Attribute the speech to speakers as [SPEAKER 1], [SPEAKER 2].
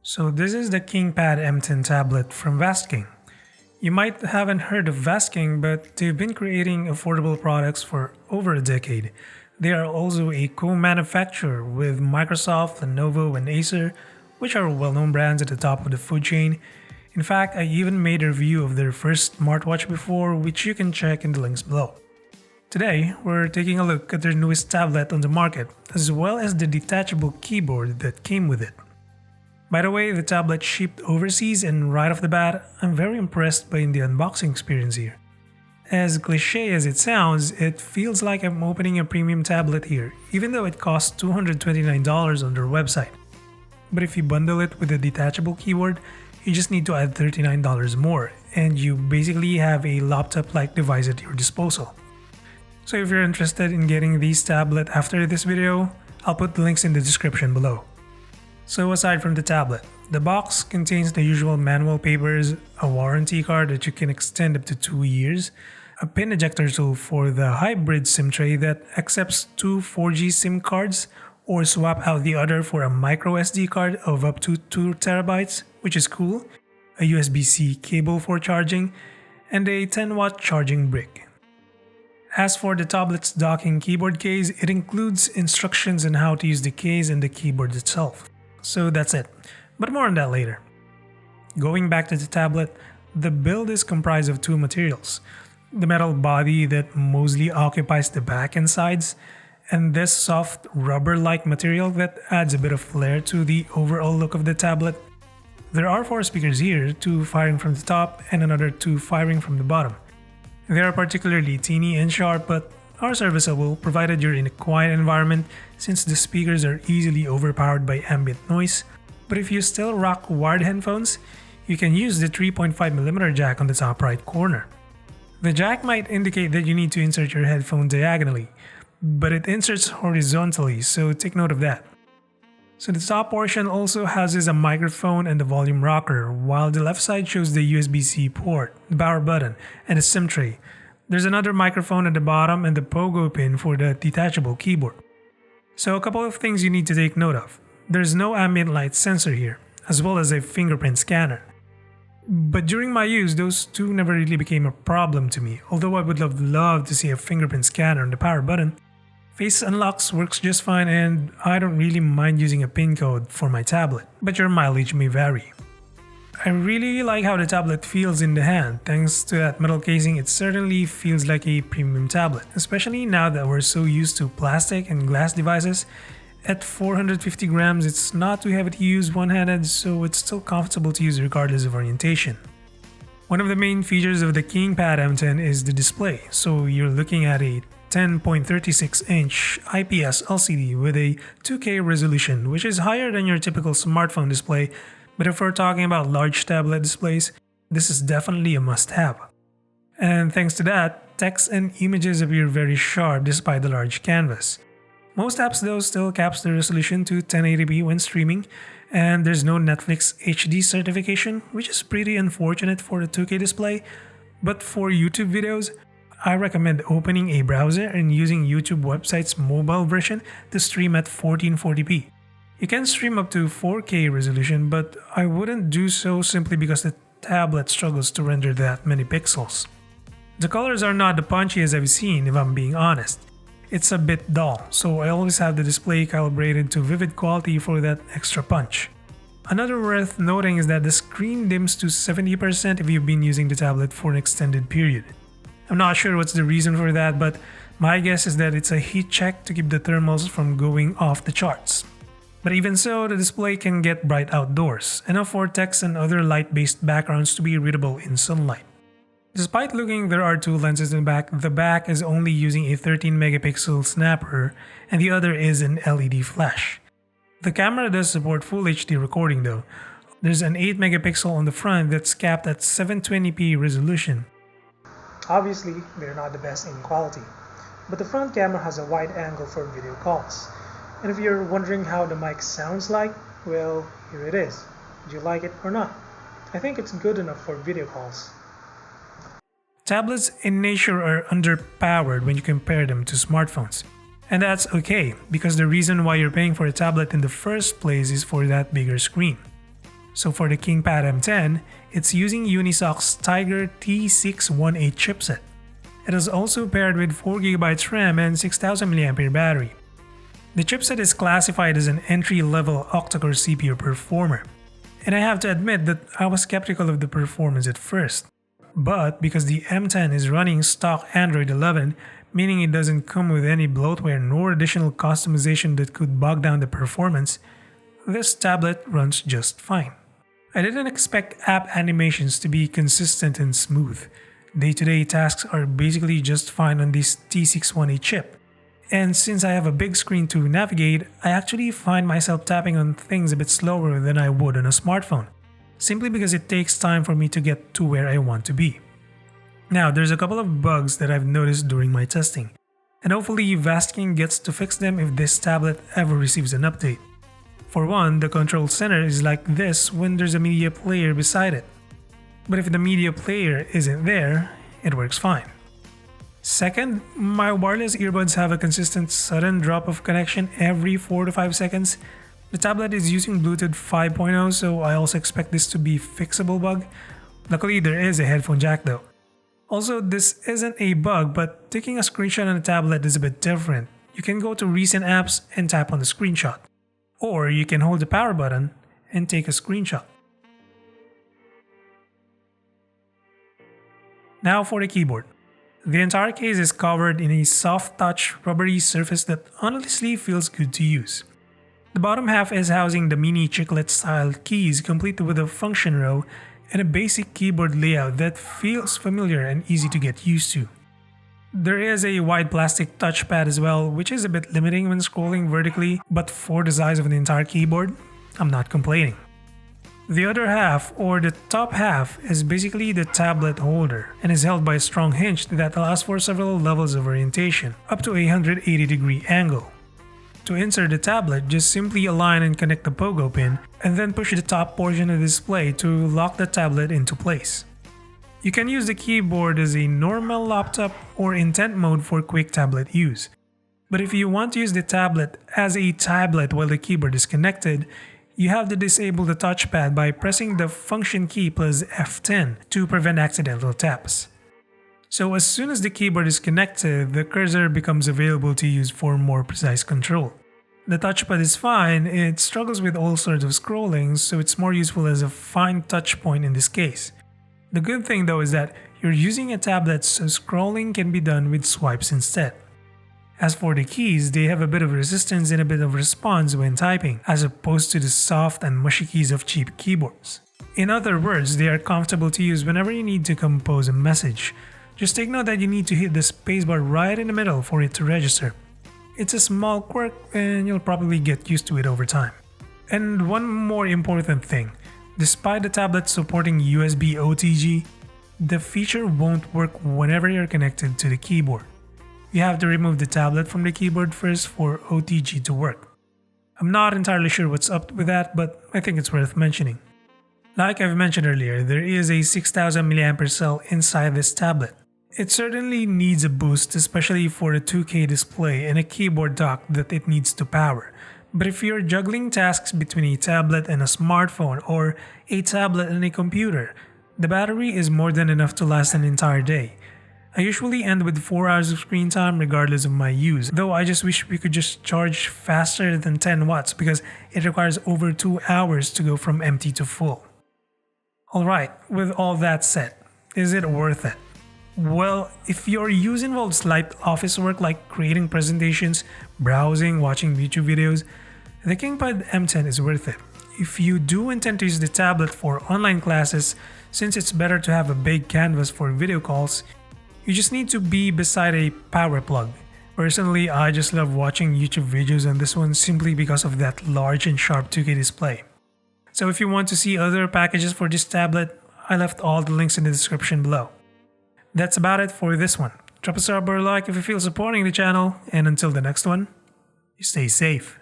[SPEAKER 1] So this is the KingPad M10 tablet from Vastking. You might haven't heard of Vastking, but they've been creating affordable products for over a decade. They are also a co-manufacturer with Microsoft, Lenovo, and Acer, which are well-known brands at the top of the food chain. In fact, I even made a review of their first smartwatch before, which you can check in the links below. Today, we're taking a look at their newest tablet on the market, as well as the detachable keyboard that came with it. By the way, the tablet shipped overseas, and right off the bat, I'm very impressed by the unboxing experience here. As cliche as it sounds, it feels like I'm opening a premium tablet here, even though it costs $229 on their website. But if you bundle it with a detachable keyboard, you just need to add $39 more, and you basically have a laptop-like device at your disposal. So if you're interested in getting these tablets after this video, I'll put the links in the description below. So aside from the tablet, the box contains the usual manual papers, a warranty card that you can extend up to 2 years, a pin ejector tool for the hybrid SIM tray that accepts 2 4G SIM cards or swap out the other for a micro SD card of up to 2 TB, which is cool, a USB-C cable for charging, and a 10-watt charging brick. As for the tablet's docking keyboard case, it includes instructions on how to use the case and the keyboard itself. So that's it, but more on that later. Going back to the tablet, the build is comprised of 2 materials. The metal body that mostly occupies the back and sides, and this soft rubber-like material that adds a bit of flair to the overall look of the tablet. There are 4 speakers here, 2 firing from the top and another 2 firing from the bottom. They are particularly teeny and sharp, but are serviceable provided you're in a quiet environment since the speakers are easily overpowered by ambient noise. But if you still rock wired headphones, you can use the 3.5mm jack on the top right corner. The jack might indicate that you need to insert your headphone diagonally, but it inserts horizontally, so take note of that. So the top portion also houses a microphone and a volume rocker, while the left side shows the USB-C port, the power button, and a SIM tray. There's another microphone at the bottom and the pogo pin for the detachable keyboard. So a couple of things you need to take note of. There's no ambient light sensor here, as well as a fingerprint scanner. But during my use, those two never really became a problem to me, although I would love to see a fingerprint scanner on the power button. Face unlocks works just fine, and I don't really mind using a PIN code for my tablet, but your mileage may vary. I really like how the tablet feels in the hand. Thanks to that metal casing, it certainly feels like a premium tablet, especially now that we're so used to plastic and glass devices. At 450 grams, it's not too heavy to use one-handed, so it's still comfortable to use regardless of orientation. One of the main features of the KingPad M10 is the display, so you're looking at a 10.36-inch IPS LCD with a 2K resolution, which is higher than your typical smartphone display. But if we're talking about large tablet displays, this is definitely a must-have. And thanks to that, text and images appear very sharp despite the large canvas. Most apps though still caps the resolution to 1080p when streaming, and there's no Netflix HD certification, which is pretty unfortunate for the 2K display. But for YouTube videos, I recommend opening a browser and using YouTube website's mobile version to stream at 1440p. You can stream up to 4K resolution, but I wouldn't do so simply because the tablet struggles to render that many pixels. The colors are not the punchiest I've seen, if I'm being honest. It's a bit dull, so I always have the display calibrated to vivid quality for that extra punch. Another worth noting is that the screen dims to 70% if you've been using the tablet for an extended period. I'm not sure what's the reason for that, but my guess is that it's a heat check to keep the thermals from going off the charts. But even so, the display can get bright outdoors, enough for text and other light-based backgrounds to be readable in sunlight. Despite looking there are 2 lenses in the back is only using a 13-megapixel snapper and the other is an LED flash. The camera does support Full HD recording though. There's an 8-megapixel on the front that's capped at 720p resolution. Obviously, they're not the best in quality, but the front camera has a wide angle for video calls. And if you're wondering how the mic sounds like, well, here it is. Do you like it or not? I think it's good enough for video calls. Tablets in nature are underpowered when you compare them to smartphones. And that's okay, because the reason why you're paying for a tablet in the first place is for that bigger screen. So for the KingPad M10, it's using Unisoc's Tiger T618 chipset. It is also paired with 4GB RAM and 6000 mAh battery. The chipset is classified as an entry-level octa-core CPU performer. And I have to admit that I was skeptical of the performance at first. But because the M10 is running stock Android 11, meaning it doesn't come with any bloatware nor additional customization that could bog down the performance, this tablet runs just fine. I didn't expect app animations to be consistent and smooth. Day-to-day tasks are basically just fine on this T618 chip. And since I have a big screen to navigate, I actually find myself tapping on things a bit slower than I would on a smartphone, simply because it takes time for me to get to where I want to be. Now, there's a couple of bugs that I've noticed during my testing, and hopefully Vastking gets to fix them if this tablet ever receives an update. For one, the control center is like this when there's a media player beside it. But if the media player isn't there, it works fine. Second, my wireless earbuds have a consistent sudden drop of connection every 4 to 5 seconds. The tablet is using Bluetooth 5.0, so I also expect this to be a fixable bug. Luckily, there is a headphone jack though. Also, this isn't a bug, but taking a screenshot on a tablet is a bit different. You can go to recent apps and tap on the screenshot. Or you can hold the power button and take a screenshot. Now for the keyboard. The entire case is covered in a soft touch rubbery surface that honestly feels good to use. The bottom half is housing the mini chiclet style keys complete with a function row and a basic keyboard layout that feels familiar and easy to get used to. There is a wide plastic touchpad as well, which is a bit limiting when scrolling vertically, but for the size of the entire keyboard, I'm not complaining. The other half, or the top half, is basically the tablet holder and is held by a strong hinge that allows for several levels of orientation, up to a 180-degree angle. To insert the tablet, just simply align and connect the pogo pin, and then push the top portion of the display to lock the tablet into place. You can use the keyboard as a normal laptop or in tent mode for quick tablet use. But if you want to use the tablet as a tablet while the keyboard is connected, you have to disable the touchpad by pressing the function key plus F10 to prevent accidental taps. So as soon as the keyboard is connected, the cursor becomes available to use for more precise control. The touchpad is fine, it struggles with all sorts of scrolling, so it's more useful as a fine touch point in this case. The good thing though is that you're using a tablet, so scrolling can be done with swipes instead. As for the keys, they have a bit of resistance and a bit of response when typing, as opposed to the soft and mushy keys of cheap keyboards. In other words, they are comfortable to use whenever you need to compose a message. Just take note that you need to hit the spacebar right in the middle for it to register. It's a small quirk and you'll probably get used to it over time. And one more important thing, despite the tablet supporting USB OTG, the feature won't work whenever you're connected to the keyboard. You have to remove the tablet from the keyboard first for OTG to work. I'm not entirely sure what's up with that, but I think it's worth mentioning. Like I've mentioned earlier, there is a 6000 mAh cell inside this tablet. It certainly needs a boost, especially for a 2K display and a keyboard dock that it needs to power. But if you're juggling tasks between a tablet and a smartphone or a tablet and a computer, the battery is more than enough to last an entire day. I usually end with 4 hours of screen time regardless of my use, though I just wish we could just charge faster than 10 watts because it requires over 2 hours to go from empty to full. Alright, with all that said, is it worth it? Well, if your use involves light office work like creating presentations, browsing, watching YouTube videos, the KingPad M10 is worth it. If you do intend to use the tablet for online classes, since it's better to have a big canvas for video calls, you just need to be beside a power plug. Personally, I just love watching YouTube videos on this one simply because of that large and sharp 2K display. So if you want to see other packages for this tablet, I left all the links in the description below. That's about it for this one. Drop a sub or a like if you feel supporting the channel, and until the next one, you stay safe.